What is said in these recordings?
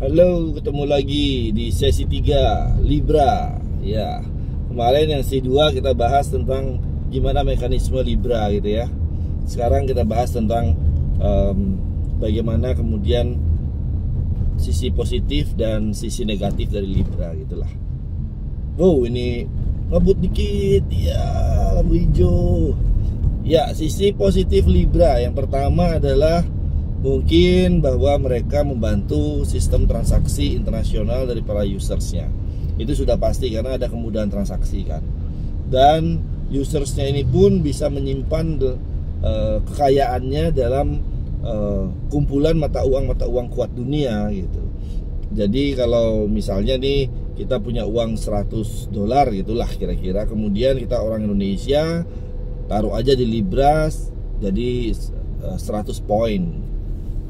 Halo, ketemu lagi di sesi 3 Libra. Ya, kemarin yang sesi 2 kita bahas tentang gimana mekanisme Libra gitu ya. Sekarang kita bahas tentang bagaimana kemudian sisi positif dan sisi negatif dari Libra gitulah. Wow, ini ngebut dikit ya, lampu hijau. Ya, sisi positif Libra yang pertama adalah mungkin bahwa mereka membantu sistem transaksi internasional dari para usersnya. Itu sudah pasti karena ada kemudahan transaksi kan. Dan usersnya ini pun bisa menyimpan kekayaannya dalam kumpulan mata uang kuat dunia gitu. Jadi kalau misalnya nih kita punya uang $100 gitulah kira-kira, kemudian kita orang Indonesia taruh aja di Libra jadi 100 poin.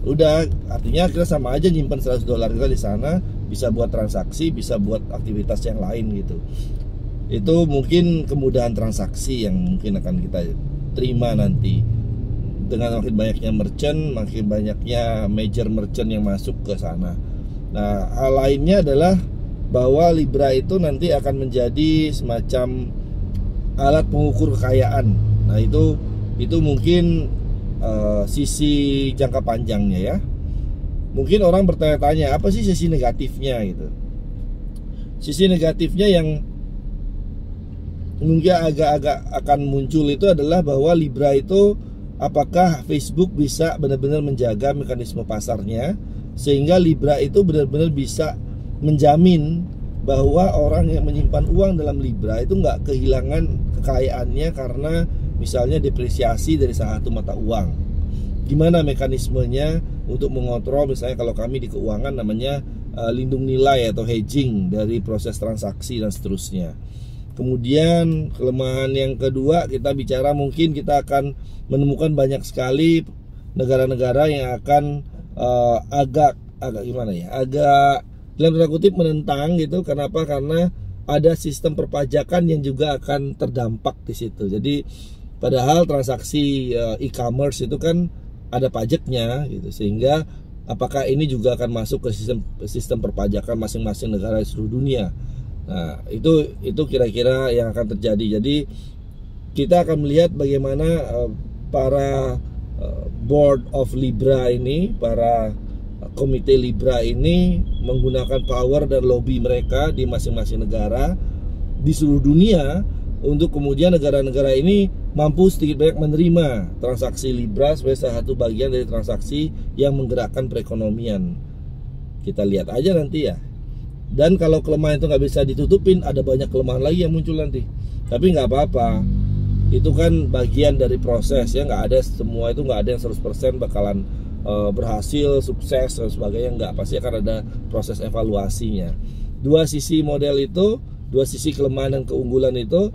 Udah, artinya kita sama aja nyimpen $100 kita di sana, bisa buat transaksi, bisa buat aktivitas yang lain gitu. Itu mungkin kemudahan transaksi yang mungkin akan kita terima nanti. Dengan makin banyaknya merchant, makin banyaknya major merchant yang masuk ke sana. Nah, hal lainnya adalah bahwa Libra itu nanti akan menjadi semacam alat pengukur kekayaan. Nah, itu mungkin sisi jangka panjangnya ya. Mungkin orang bertanya-tanya, apa sih sisi negatifnya gitu. Sisi negatifnya yang mungkin agak-agak akan muncul itu adalah bahwa Libra itu, apakah Facebook bisa benar-benar menjaga mekanisme pasarnya sehingga Libra itu benar-benar bisa menjamin bahwa orang yang menyimpan uang dalam Libra itu nggak kehilangan kekayaannya karena misalnya depresiasi dari salah satu mata uang. Gimana mekanismenya untuk mengontrol, misalnya kalau kami di keuangan namanya lindung nilai atau hedging dari proses transaksi dan seterusnya. Kemudian kelemahan yang kedua, kita bicara mungkin kita akan menemukan banyak sekali negara-negara yang akan agak gimana ya, agak dalam tanda kutip menentang gitu. Kenapa? Karena ada sistem perpajakan yang juga akan terdampak di situ. Jadi padahal transaksi e-commerce itu kan ada pajaknya gitu, sehingga apakah ini juga akan masuk ke sistem perpajakan masing-masing negara di seluruh dunia. Nah, itu kira-kira yang akan terjadi. Jadi kita akan melihat bagaimana para board of Libra ini, para komite Libra ini menggunakan power dan lobby mereka di masing-masing negara di seluruh dunia untuk kemudian negara-negara ini mampu sedikit banyak menerima transaksi Libra sebagai salah satu bagian dari transaksi yang menggerakkan perekonomian. Kita lihat aja nanti ya. Dan kalau kelemahan itu nggak bisa ditutupin, ada banyak kelemahan lagi yang muncul nanti. Tapi nggak apa-apa, itu kan bagian dari proses ya. Nggak ada semua itu, nggak ada yang 100% bakalan berhasil, sukses dan sebagainya. Nggak, pasti akan ada proses evaluasinya. Dua sisi model itu, dua sisi kelemahan dan keunggulan itu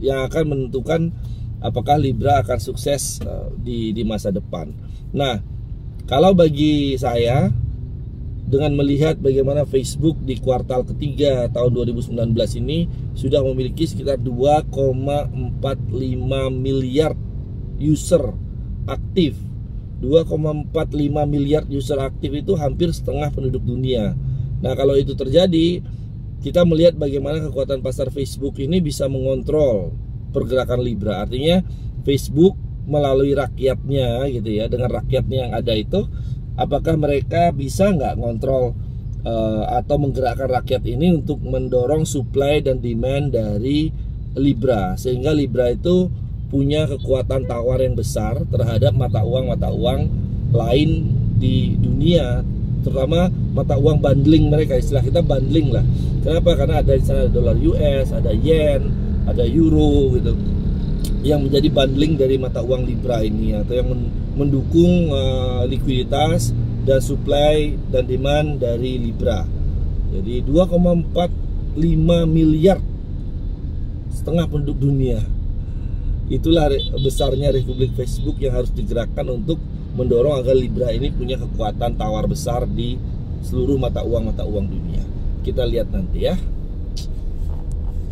yang akan menentukan apakah Libra akan sukses di masa depan. Nah, kalau bagi saya, dengan melihat bagaimana Facebook di kuartal ketiga tahun 2019 ini sudah memiliki sekitar 2,45 miliar user aktif. 2,45 miliar user aktif itu hampir setengah penduduk dunia. Nah, kalau itu terjadi, kita melihat bagaimana kekuatan pasar Facebook ini bisa mengontrol pergerakan Libra. Artinya Facebook melalui rakyatnya gitu ya, dengan rakyatnya yang ada itu, apakah mereka bisa nggak ngontrol atau menggerakkan rakyat ini untuk mendorong supply dan demand dari Libra, sehingga Libra itu punya kekuatan tawar yang besar terhadap mata uang lain di dunia, terutama mata uang bundling mereka, istilah kita bundling lah. Kenapa? Karena ada di sana dolar US, ada yen, ada euro gitu, yang menjadi bundling dari mata uang Libra ini, atau yang mendukung likuiditas dan supply dan demand dari Libra. Jadi 2,45 miliar, setengah penduduk dunia. Itulah besarnya Republik Facebook yang harus digerakkan untuk mendorong agar Libra ini punya kekuatan tawar besar di seluruh mata uang dunia. Kita lihat nanti ya.